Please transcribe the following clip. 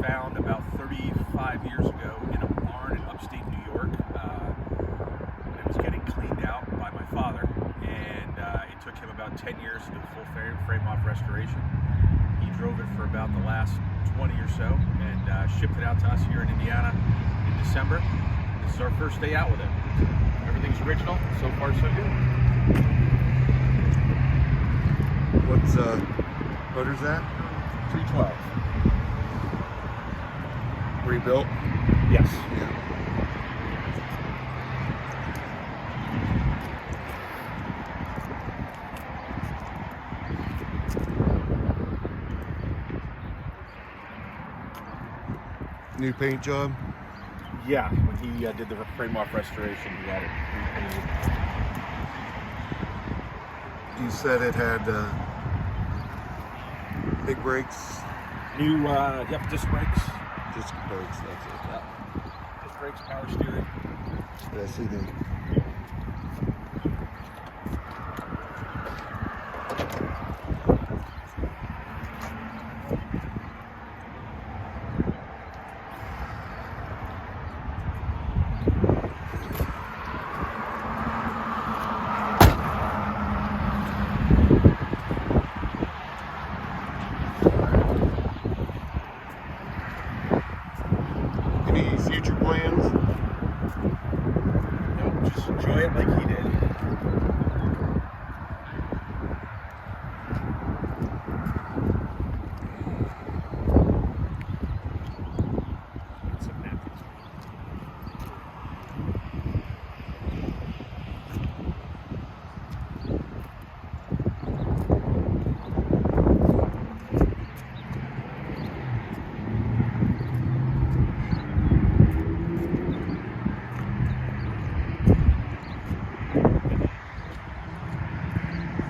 found about 35 years ago in a barn in upstate New York. It was getting cleaned out by my father, and it took him about 10 years to do a full frame-off restoration. He drove it for about the last 20 or so, and shipped it out to us here in Indiana in December. This is our first day out with it. Everything's original, so far so good. What's motor's that? 312. Rebuilt? Yes. Yeah. New paint job? Yeah, when he did the frame-off restoration, he had it repainted. You said it had big brakes? New, disc brakes. Disc brakes, that's it. Yeah. Disc brakes, power steering. Did I see the